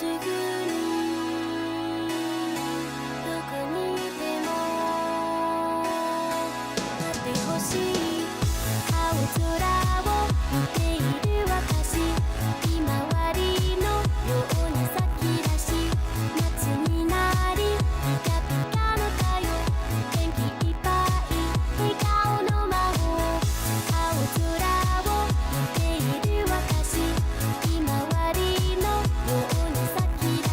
すぐにどこにいても会ってほしい青空を見ている私ひまわりのように咲き出し夏になりピカピカの太陽元気いっぱい笑顔の魔法青空を見ている私ひまわりのように咲き出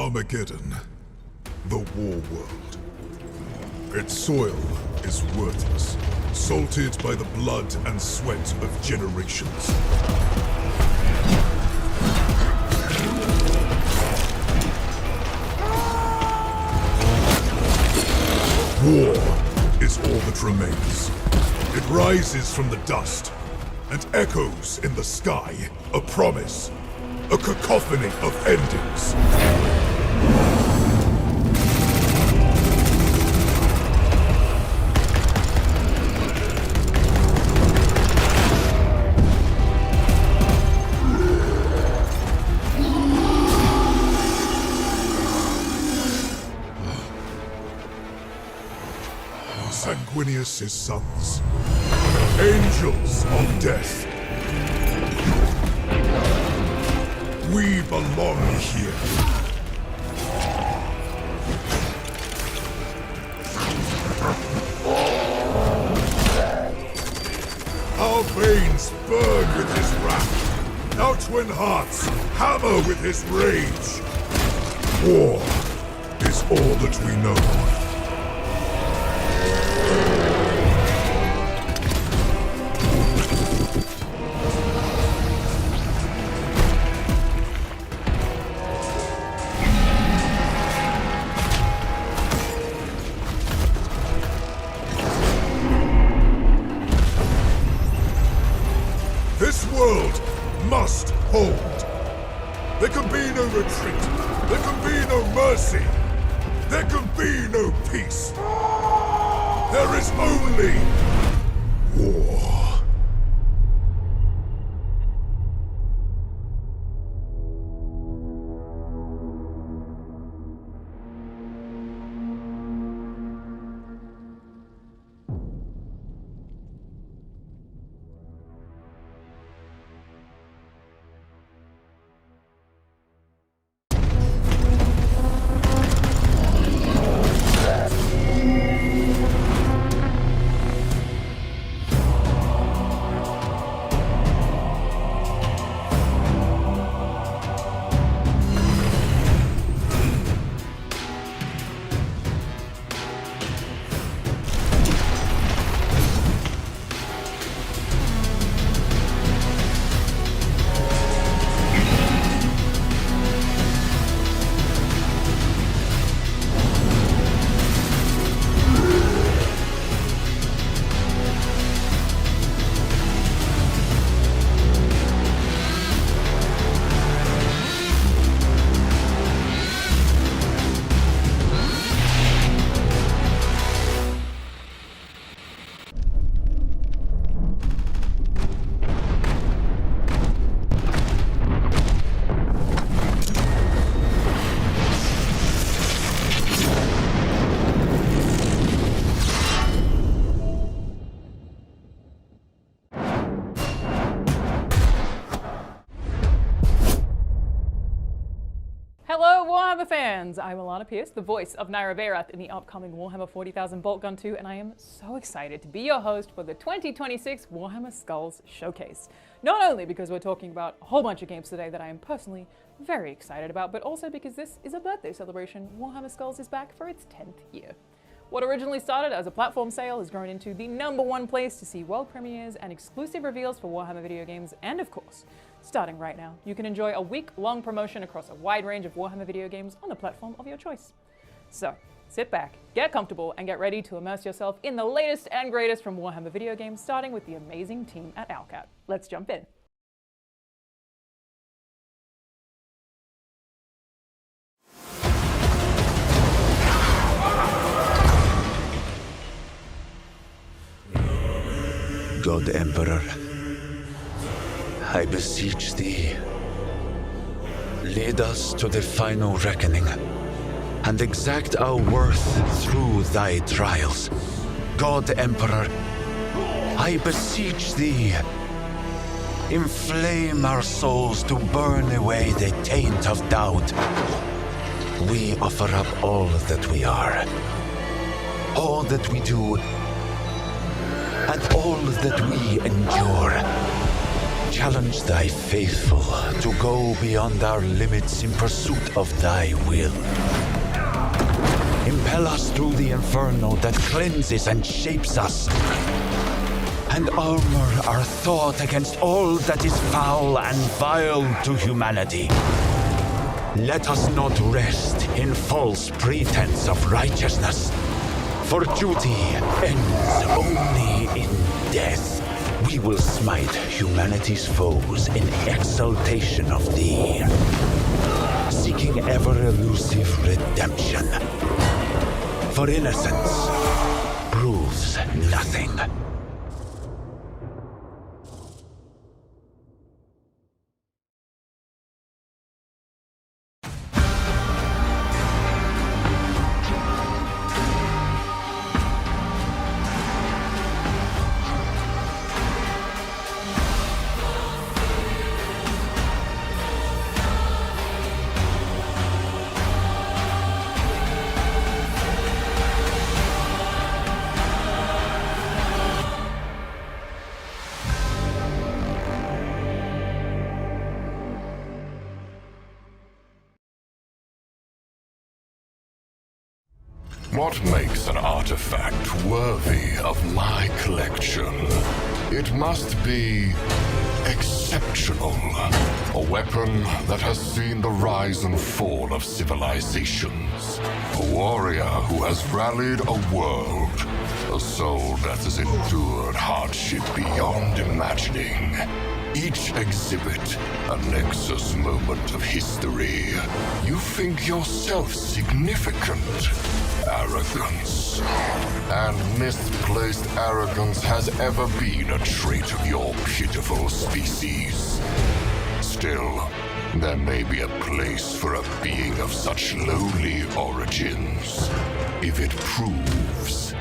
Armageddon, the war world. Its soil is worthless, salted by the blood and sweat of generations. War is all that remains. It rises from the dust and echoes in the sky, a promise, a cacophony of endings. Sanguinius' sons, angels of death. We belong here. Our veins burn with his wrath. Our twin hearts hammer with his rage. War is all that we know. This world must hold. There can be no retreat. There can be no mercy. There can be no peace. There is only war. Hello Warhammer fans! I'm Alana Pierce, the voice of Naira Bayrath in the upcoming Warhammer 40,000 Boltgun 2, and I am so excited to be your host for the 2026 Warhammer Skulls Showcase. Not only because we're talking about a whole bunch of games today that I am personally very excited about, but also because this is a birthday celebration. Warhammer Skulls is back for its 10th year. What originally started as a platform sale has grown into the #1 place to see world premieres and exclusive reveals for Warhammer video games, and of course, starting right now, you can enjoy a week-long promotion across a wide range of Warhammer video games on the platform of your choice. So, sit back, get comfortable, and get ready to immerse yourself in the latest and greatest from Warhammer video games, starting with the amazing team at Owlcat. Let's jump in. God Emperor, I beseech thee, lead us to the final reckoning, and exact our worth through thy trials. God Emperor, I beseech thee, inflame our souls to burn away the taint of doubt. We offer up all that we are, all that we do, and all that we endure. challenge thy faithful to go beyond our limits in pursuit of thy will. Impel us through the inferno that cleanses and shapes us, and armor our thought against all that is foul and vile to humanity. Let us not rest in false pretense of righteousness, for duty ends only in death. We will smite humanity's foes in exaltation of thee, seeking ever-elusive redemption. For innocence proves nothing. What makes an artifact worthy of my collection? It must be exceptional. A weapon that has seen the rise and fall of civilizations. A warrior who has rallied a world. A soul that has endured hardship beyond imagining. Each exhibit a nexus moment of history. You think yourself significant. Arrogance. And misplaced arrogance has ever been a trait of your pitiful species. Still, there may be a place for a being of such lowly origins, if it proves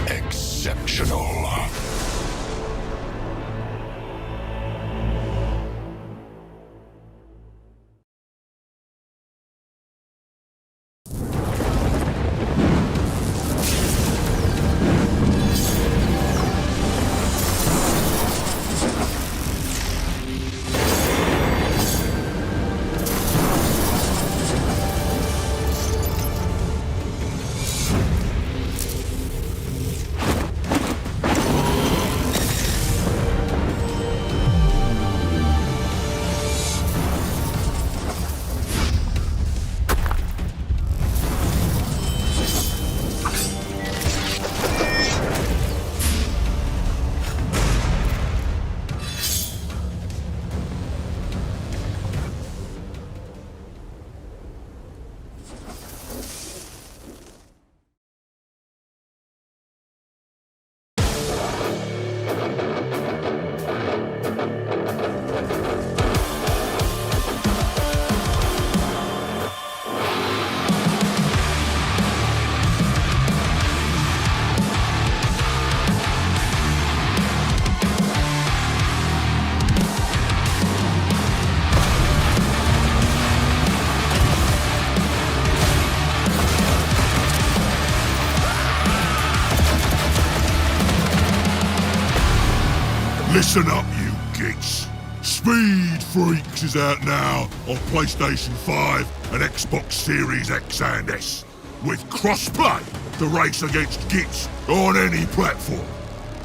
exceptional. Listen up, you gits. Speed Freaks is out now on PlayStation 5 and Xbox Series X and S, with crossplay to race against gits on any platform.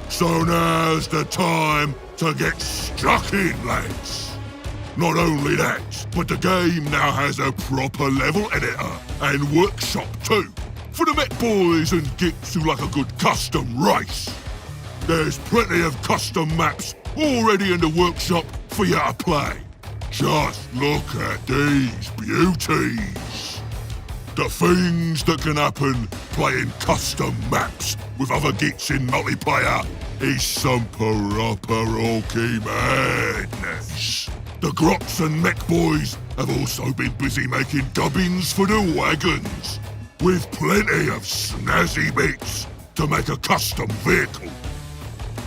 So now's the time to get stuck in, lads. Not only that, but the game now has a proper level editor and workshop too, for the Met boys and gits who like a good custom race. There's plenty of custom maps already in the workshop for you to play. Just look at these beauties. The things that can happen playing custom maps with other gits in multiplayer is some proper orky madness. The Grots and Mech boys have also been busy making dubbings for the wagons, with plenty of snazzy bits to make a custom vehicle.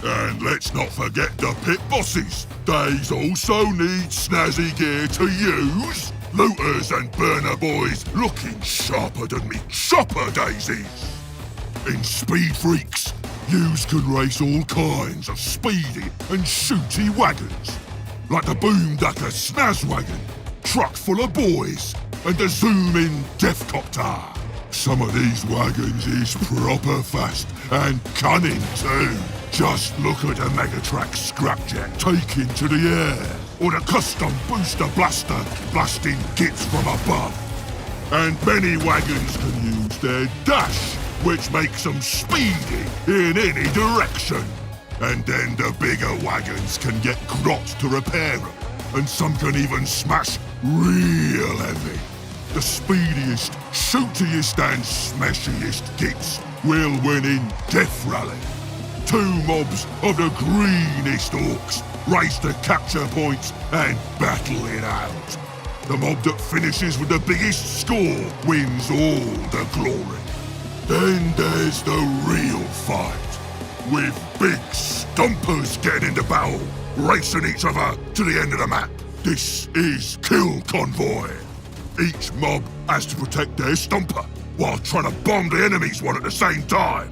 And let's not forget the pit bosses. They also need snazzy gear to use. Looters and burner boys looking sharper than me chopper daisies. In Speed Freaks, yous can race all kinds of speedy and shooty wagons. like the Boomducker Snazwagon, truck full of boys, and the zoom-in Deathcopter. Some of these wagons is proper fast and cunning too. Just look at the Megatrack Scrapjack taking to the air, or the custom booster blaster blasting kits from above. And many wagons can use their dash, which makes them speedy in any direction. And then the bigger wagons can get grot to repair them, and some can even smash real heavy. The speediest, shootiest and smashiest kits will win in Death Rally. 2 mobs of the greenest orcs race to capture points and battle it out. The mob that finishes with the biggest score wins all the glory. Then there's the real fight, with big stompers getting into battle, racing each other to the end of the map. This is Kill Convoy. Each mob has to protect their stomper, while trying to bomb the enemy's one at the same time.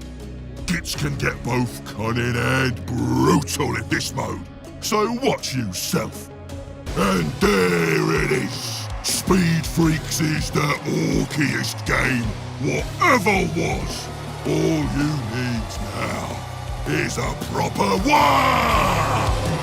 Kits can get both cunning and brutal in this mode, so watch yourself. And there it is. Speed Freaks is the orkiest game whatever was. All you need now is a proper war!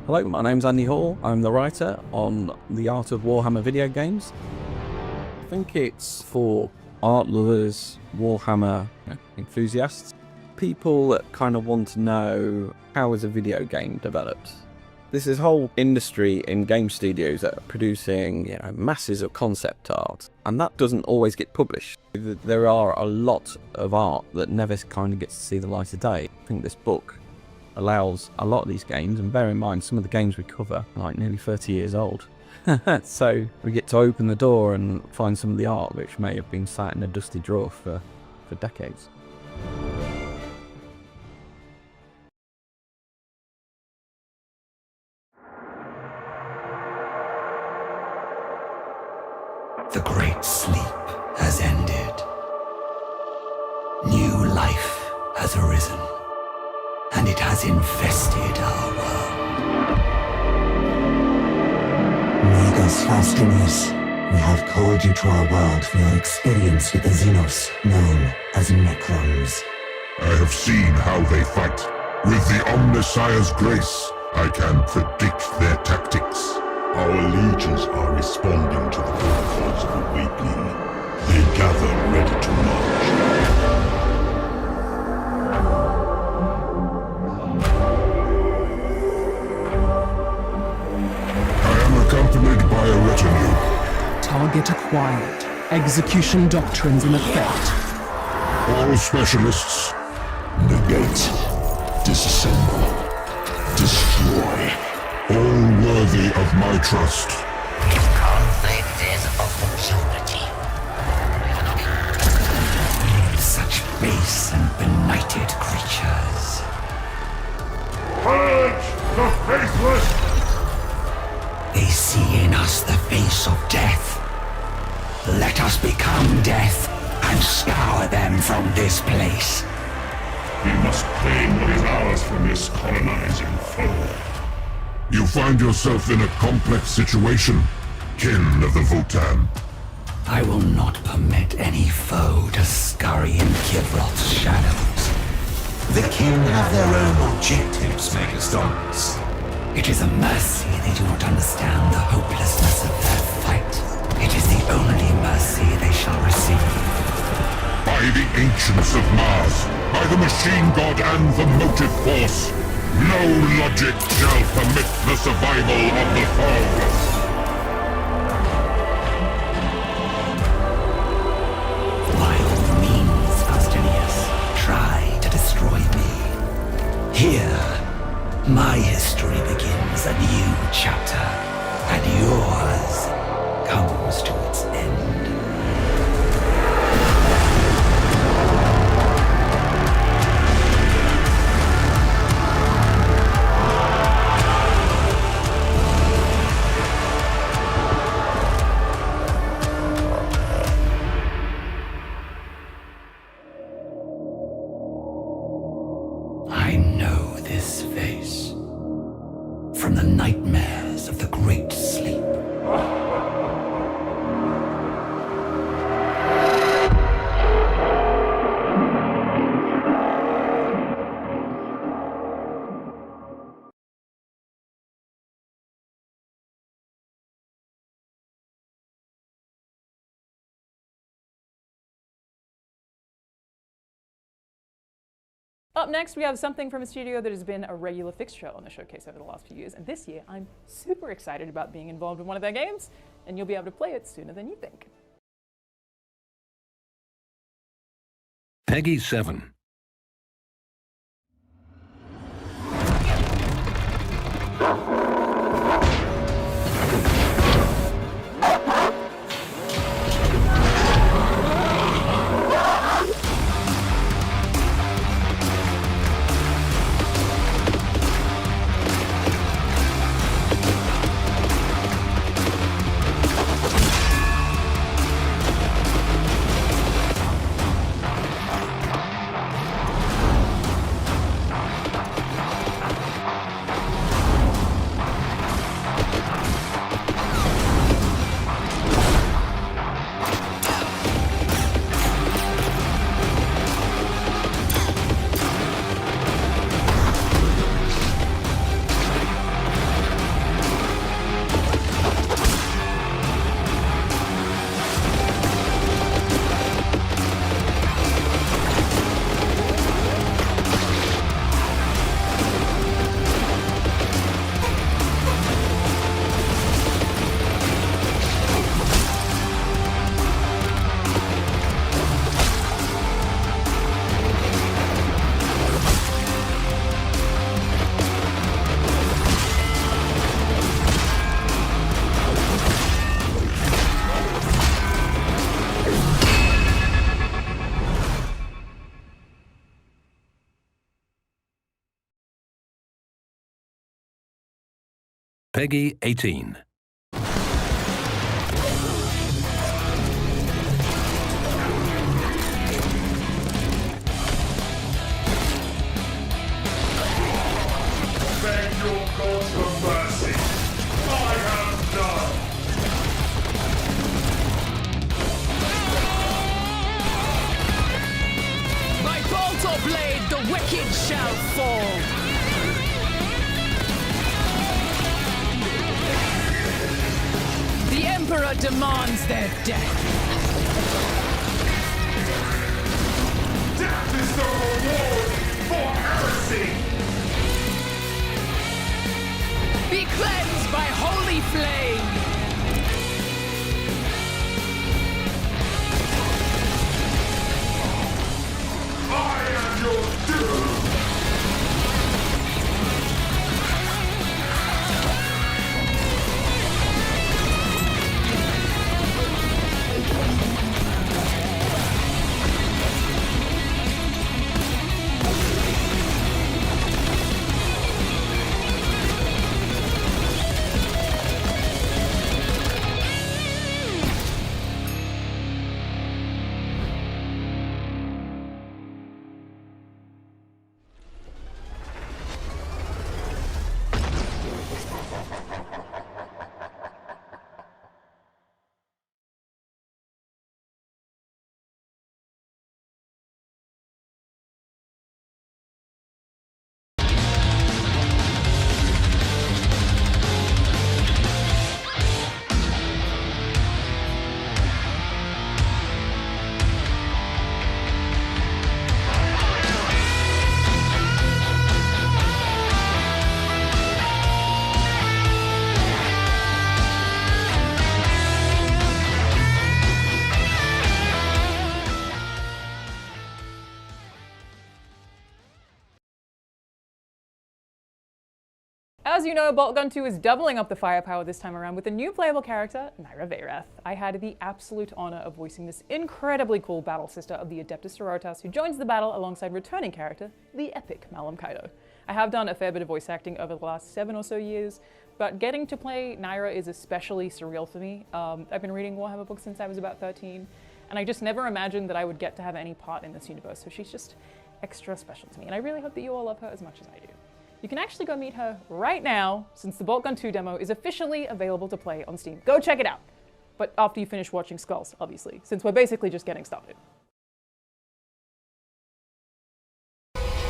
Hello, my name's Andy Hall. I'm the writer on the Art of Warhammer video games. I think it's for art lovers, Warhammer enthusiasts, people that kind of want to know how is a video game developed. There's this whole industry in game studios that are producing masses of concept art, and that doesn't always get published. There are a lot of art that never kind of gets to see the light of day. I think this book allows a lot of these games, and bear in mind some of the games we cover are like nearly 30 years old. So we get to open the door and find some of the art which may have been sat in a dusty drawer for decades. The great sleep has ended. New life has arisen, and it has infested our world. Megos Faustinus, we have called you to our world for your experience with the Xenos, known as Necrons. I have seen how they fight. With the Omnissiah's grace, I can predict their tactics. Our legions are responding to the protocols of awakening. They gather ready to march. I am accompanied by a retinue. Target acquired. Execution doctrines in effect. All specialists. Negate. Disassemble. Destroy. All worthy of my trust. This conflict is opportunity. Such base and benighted creatures. Purge the faithless! They see in us the face of death. Let us become death and scour them from this place. We must claim what is ours from this colonizing foe. You find yourself in a complex situation, kin of the Votan. I will not permit any foe to scurry in Kivroth's shadows. The kin have their own objectives, Megastorms. It is a mercy they do not understand the hopelessness of their fight. It is the only mercy they shall receive. By the ancients of Mars, by the machine god and the motive force, no logic shall permit the survival of the foe. By all means, Faustinius, try to destroy me. Here, my history begins a new chapter, and yours comes to its end. I know this face from the nightmares of the Great Sleep. Up next, we have something from a studio that has been a regular fixture on the showcase over the last few years, and this year I'm super excited about being involved in one of their games, and you'll be able to play it sooner than you think. Peggy 7. Peggy 18. Beg your gods for mercy. I have none. By bolt or blade, the wicked shall fall. The Emperor demands their death. Death is the reward for heresy. Be cleansed by holy flame. I am your doom. As you know, Boltgun 2 is doubling up the firepower this time around with a new playable character, Naira Verath. I had the absolute honor of voicing this incredibly cool battle sister of the Adeptus Sororitas who joins the battle alongside returning character, the epic Malum Kaido. I have done a fair bit of voice acting over the last 7 or so years, but getting to play Naira is especially surreal for me. I've been reading Warhammer books since I was about 13, and I just never imagined that I would get to have any part in this universe, so she's just extra special to me, and I really hope that you all love her as much as I do. You can actually go meet her right now, since the Boltgun 2 demo is officially available to play on Steam. Go check it out! But after you finish watching Skulls, obviously, since we're basically just getting started. Kneel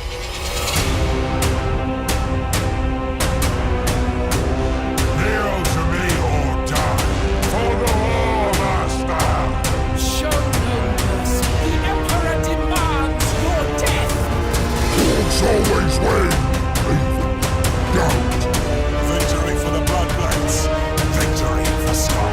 to me or die, for the War Master! Show no mercy. The Emperor demands your death. It's always win! Doubt. Victory for the Blood Blades. Victory for Skull.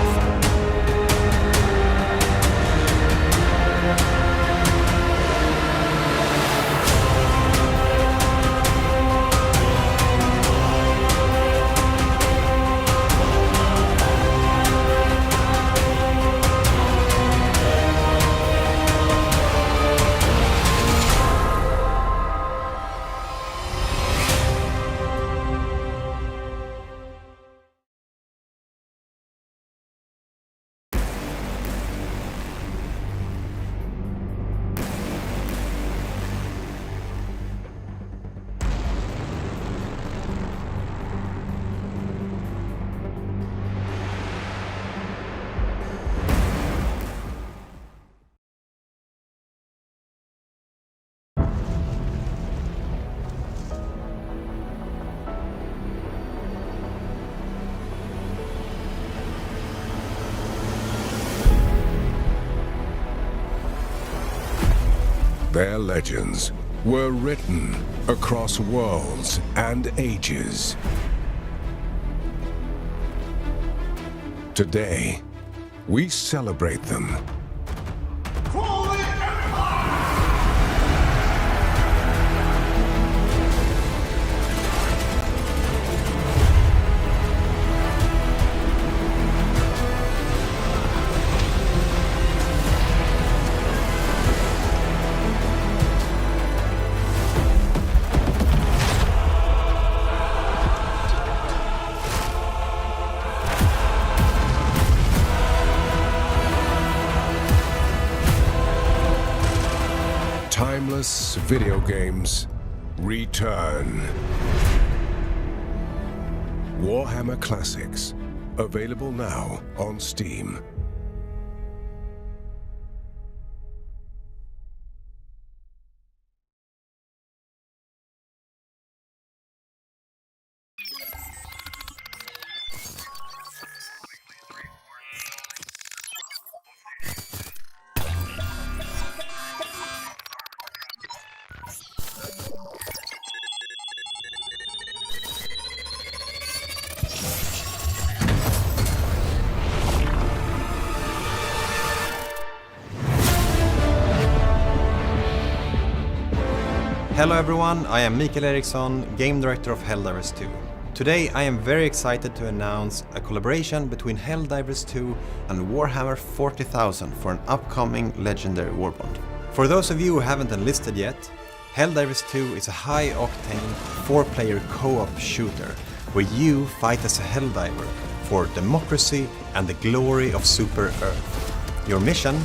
Their legends were written across worlds and ages. Today, we celebrate them. Timeless video games return. Warhammer Classics, available now on Steam. Hello everyone, I am Mikael Eriksson, Game Director of Helldivers 2. Today I am very excited to announce a collaboration between Helldivers 2 and Warhammer 40,000 for an upcoming legendary warbond. For those of you who haven't enlisted yet, Helldivers 2 is a high-octane 4-player co-op shooter where you fight as a Helldiver for democracy and the glory of Super Earth. Your mission?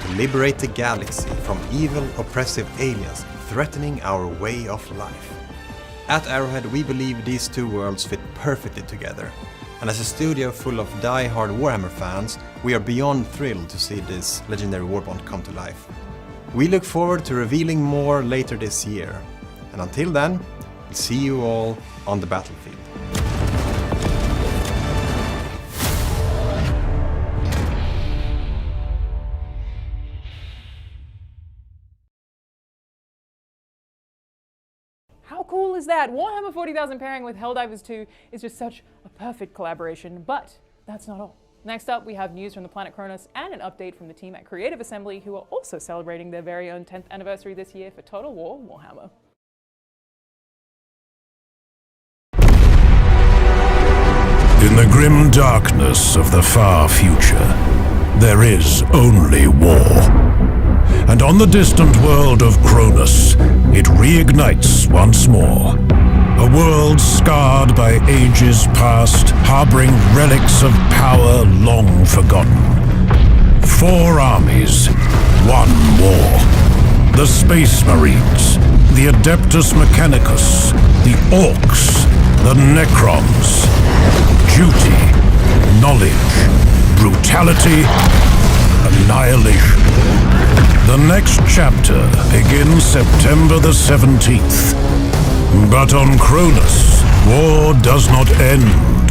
To liberate the galaxy from evil, oppressive aliens threatening our way of life. At Arrowhead we believe these two worlds fit perfectly together, and as a studio full of die-hard Warhammer fans, we are beyond thrilled to see this legendary warbond come to life. We look forward to revealing more later this year, and until then, we'll see you all on the battlefield. How cool is that? Warhammer 40,000 pairing with Helldivers 2 is just such a perfect collaboration, but that's not all. Next up, we have news from the planet Kronos and an update from the team at Creative Assembly, who are also celebrating their very own 10th anniversary this year for Total War Warhammer. In the grim darkness of the far future, there is only war. And on the distant world of Kronos, it reignites once more. A world scarred by ages past, harboring relics of power long forgotten. 4 armies, 1 war. The Space Marines, the Adeptus Mechanicus, the Orcs, the Necrons. Duty, knowledge, brutality, annihilation. The next chapter begins September the 17th. But on Kronos, war does not end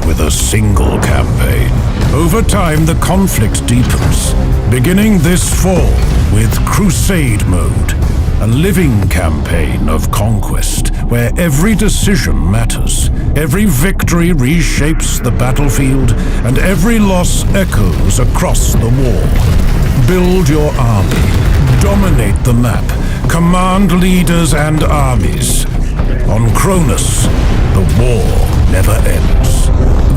with a single campaign. Over time, the conflict deepens, beginning this fall with Crusade Mode, a living campaign of conquest where every decision matters, every victory reshapes the battlefield, and every loss echoes across the war. Build your army, dominate the map, command leaders and armies. On Kronos, the war never ends.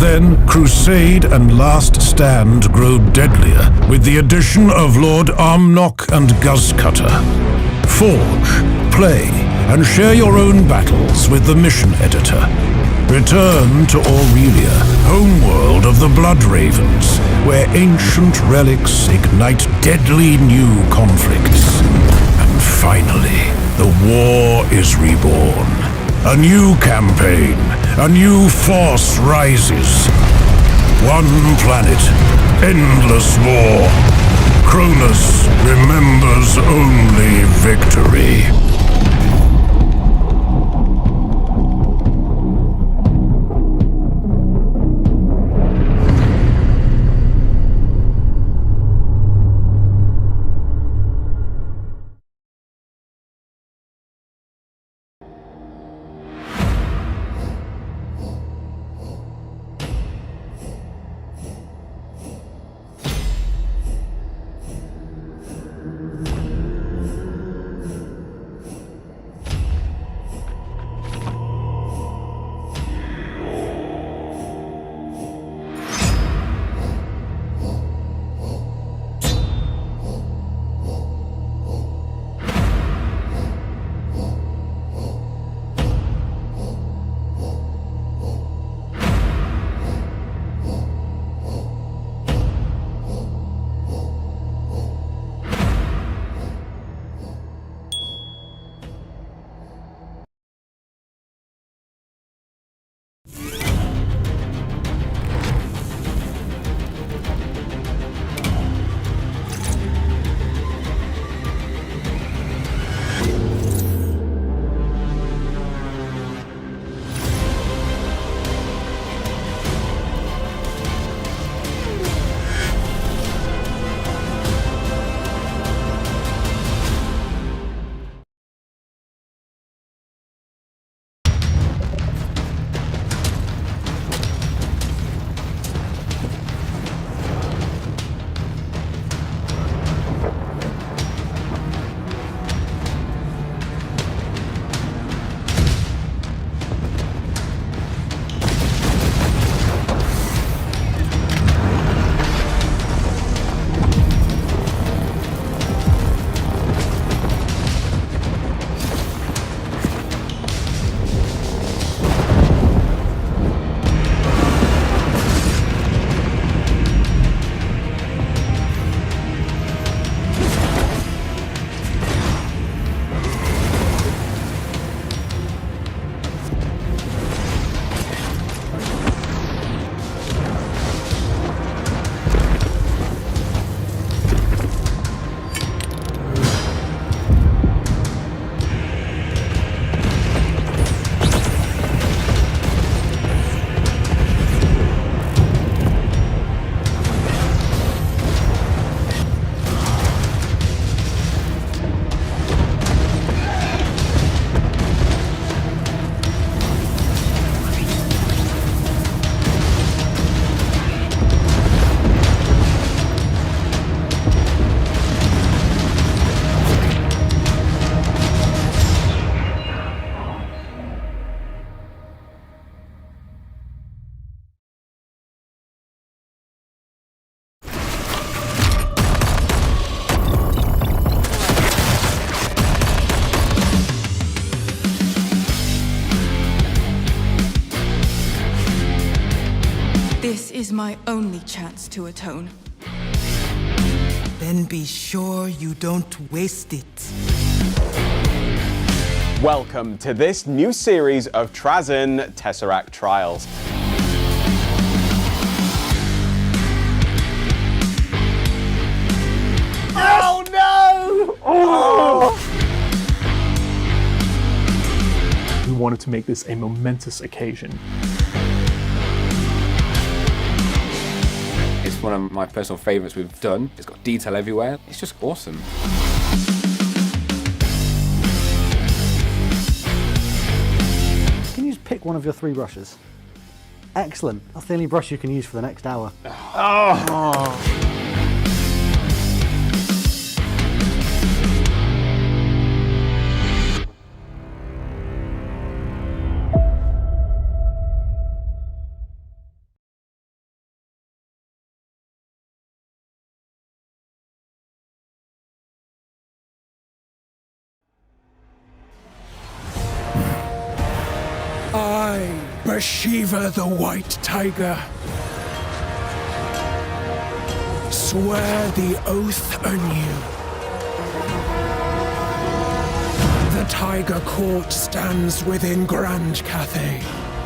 Then Crusade and Last Stand grow deadlier with the addition of Lord Armnock and Guzcutter. Forge, play, and share your own battles with the mission editor. Return to Aurelia, homeworld of the Blood Ravens, where ancient relics ignite deadly new conflicts. And finally, the war is reborn. A new campaign, a new force rises. One planet, endless war. Kronos remembers only victory. This is my only chance to atone. Then be sure you don't waste it. Welcome to this new series of Trazyn Tesseract Trials. Oh no! Oh! We wanted to make this a momentous occasion. It's one of my personal favourites we've done. It's got detail everywhere. It's just awesome. Can you just pick one of your 3 brushes? Excellent. That's the only brush you can use for the next hour. Oh. I, Bashiva the White Tiger, swear the oath anew. The Tiger Court stands within Grand Cathay,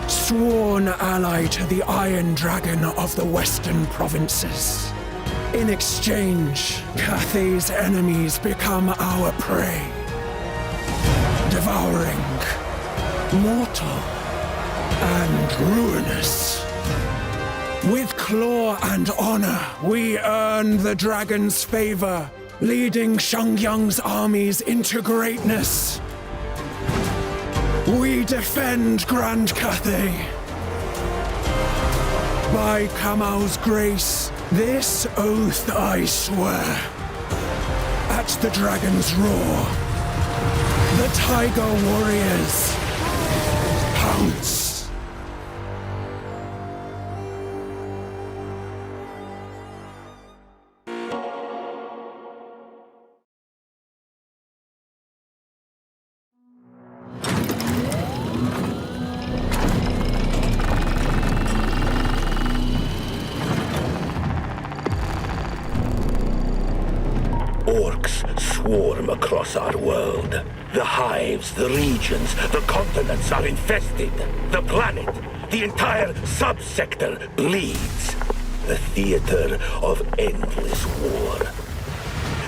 sworn ally to the Iron Dragon of the Western Provinces. In exchange, Cathay's enemies become our prey, devouring, mortal, and ruinous. With claw and honor, we earn the dragon's favor, leading Shangyang's armies into greatness. We defend Grand Cathay. By Kamau's grace, this oath I swear. At the dragon's roar, the Tiger Warriors pounce. Orcs swarm across our world. The hives, the regions, the continents are infested. The planet, the entire subsector bleeds. A theater of endless war.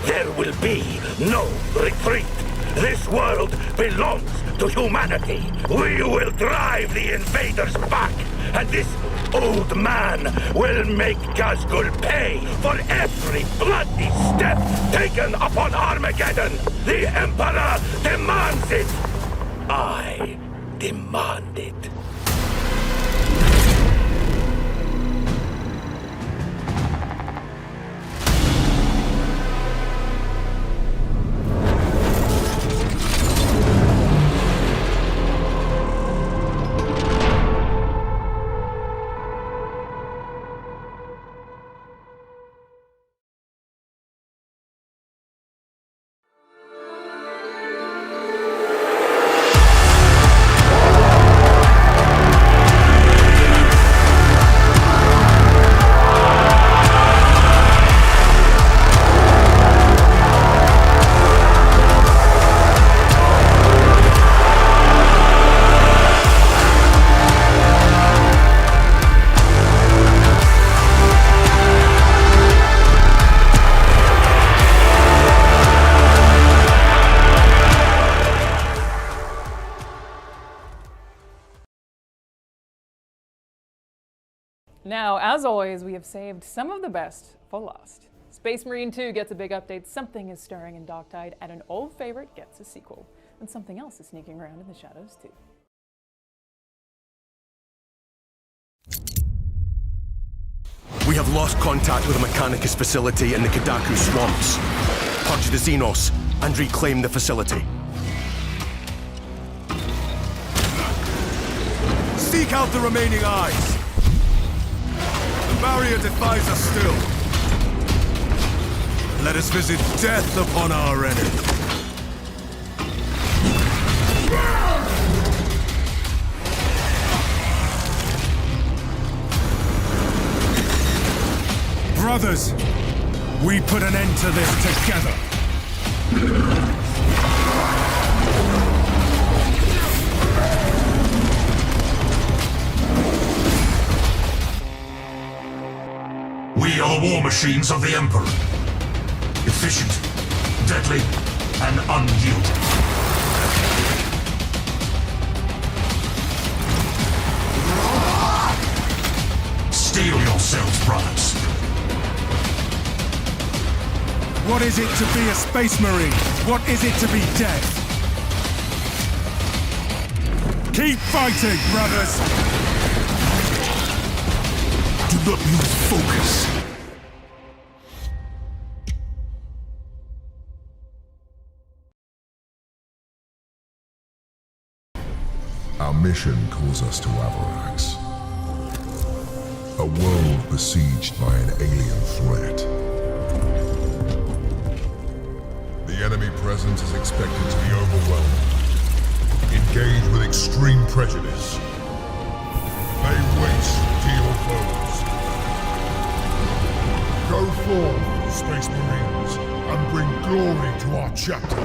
There will be no retreat. This world belongs to humanity. We will drive the invaders back, and this old man will make Gazgul pay for every bloody step taken upon Armageddon. The Emperor demands it. I demand it. Now, as always, we have saved some of the best for last. Space Marine 2 gets a big update, something is stirring in Darktide, and an old favorite gets a sequel. And something else is sneaking around in the shadows too. We have lost contact with the Mechanicus facility in the Kadaku swamps. Purge the Xenos and reclaim the facility. Seek out the remaining eyes. The barrier defies us still. Let us visit death upon our enemy. Brothers, we put an end to this together. We are the war machines of the Emperor. Efficient, deadly, and unyielding. Steel yourselves, brothers. What is it to be a space marine? What is it to be dead? Keep fighting, brothers! Do not lose focus. Our mission calls us to Avarax. A world besieged by an alien threat. The enemy presence is expected to be overwhelming. Engage with extreme prejudice. Lay waste to your foes. Go forth, Space Marines, and bring glory to our chapter.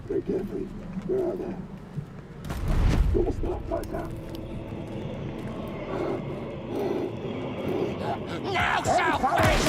Forgive me, brother. Don't stop like that. Now shall face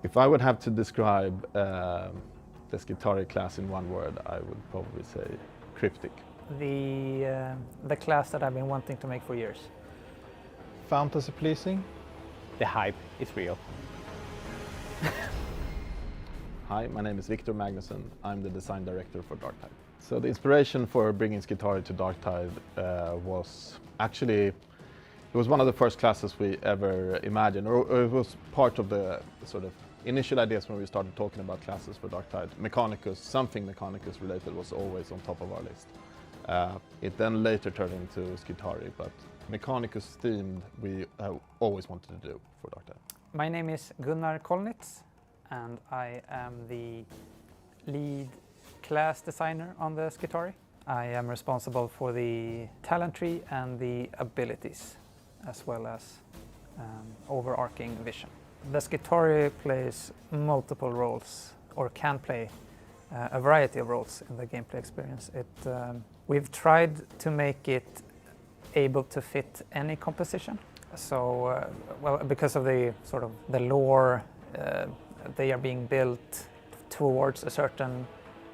If I would have to describe the Skitarii class in one word, I would probably say cryptic. The class that I've been wanting to make for years. Fantasy pleasing. The hype is real. Hi, my name is Victor Magnusson. I'm the design director for Darktide. So the inspiration for bringing Skitarii to Darktide was actually, it was one of the first classes we ever imagined, or it was part of the sort of initial ideas when we started talking about classes for Darktide. Mechanicus, something Mechanicus related was always on top of our list. It then later turned into Skitarii, but Mechanicus themed we always wanted to do for Darktide. My name is Gunnar Kolnitz and I am the lead class designer on the Skitarii. I am responsible for the talent tree and the abilities, as well as overarching vision. The Skitarii plays multiple roles, or can play a variety of roles in the gameplay experience. We've tried to make it able to fit any composition. So, well, because of the sort of the lore, they are being built towards a certain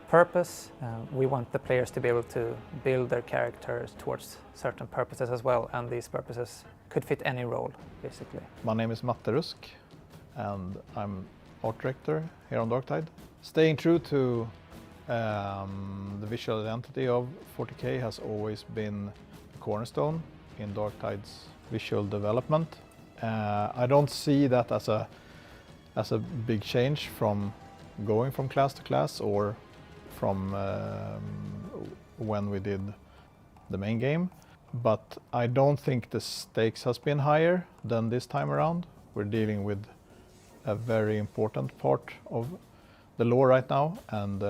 purpose. We want the players to be able to build their characters towards certain purposes as well, and these purposes could fit any role, basically. My name is Matte Rusk, and I'm art director here on Darktide. Staying true to the visual identity of 40K has always been a cornerstone in Darktide's visual development. I don't see that as a big change from going from class to class or from when we did the main game, but I don't think the stakes has been higher than this time around. We're dealing with a very important part of the lore right now, and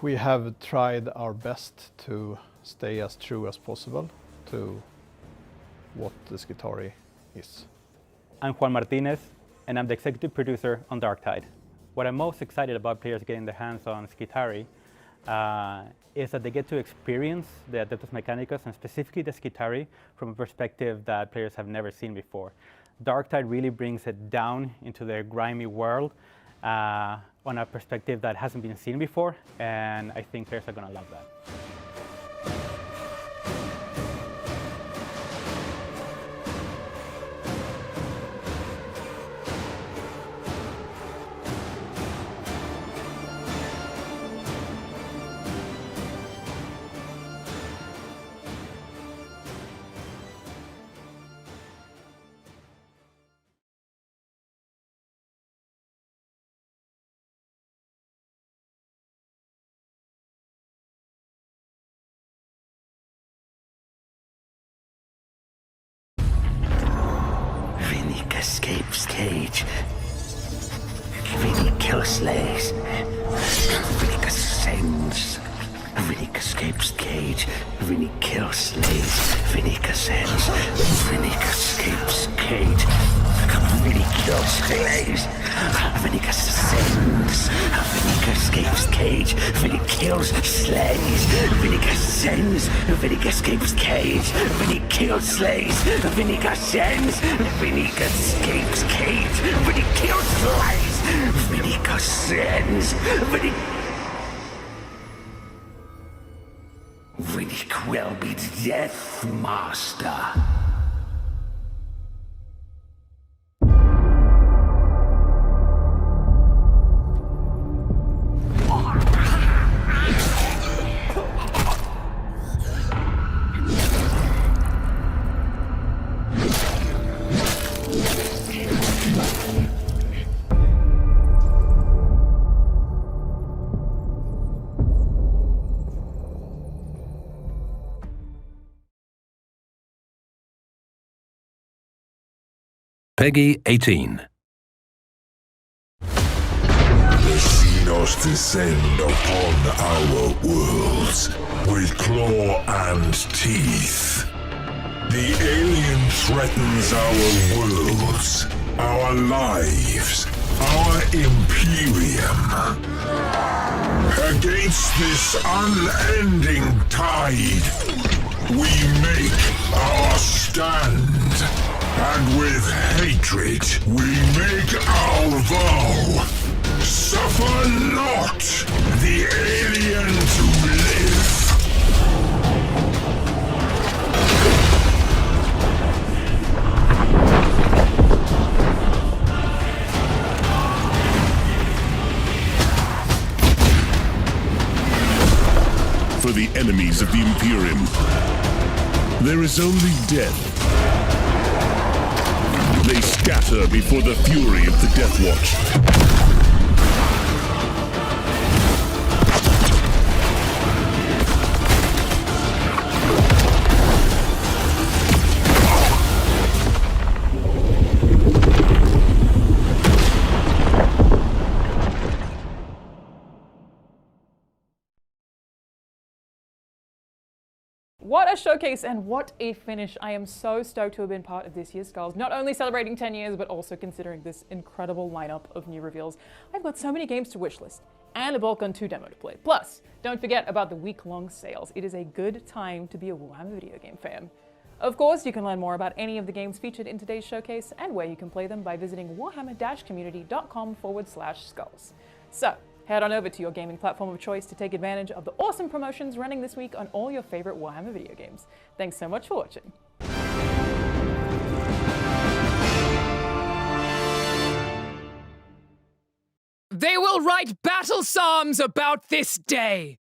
we have tried our best to stay as true as possible to what the Skitarii is. I'm Juan Martinez, and I'm the executive producer on Darktide. What I'm most excited about players getting their hands on Skitarii is that they get to experience the Adeptus Mechanicus, and specifically the Skitarii, from a perspective that players have never seen before. Darktide really brings it down into their grimy world on a perspective that hasn't been seen before, and I think players are going to love that. Escapes cage. Vinny Killslays. Vinny ascends. Vinny escapes cage. Vinny Killslays. Vinny ascends. Vinny escapes cage. Vinny Killslays. Vinny ascends. Vinny escapes cage. Vinny kills slays. Vinny ascends. Vinny escapes cage. Vinny kills slays. Vinny ascends. Vinny escapes cage. Vinny kills slays. Vinny ascends. Vinny Quelby's Death Master. Peggy 18. The Xenos descend upon our worlds with claw and teeth. The alien threatens our worlds, our lives, our Imperium. Against this unending tide, we make our stand. And with hatred, we make our vow. Suffer not the alien to live. For the enemies of the Imperium, there is only death. They scatter before the fury of the Death Watch. What a showcase and what a finish. I am so stoked to have been part of this year's Skulls, not only celebrating 10 years, but also considering this incredible lineup of new reveals. I've got so many games to wishlist and a Boltgun 2 demo to play. Plus, don't forget about the week-long sales. It is a good time to be a Warhammer video game fan. Of course, you can learn more about any of the games featured in today's showcase and where you can play them by visiting warhammer-community.com/skulls. So, head on over to your gaming platform of choice to take advantage of the awesome promotions running this week on all your favorite Warhammer video games. Thanks so much for watching. They will write battle psalms about this day.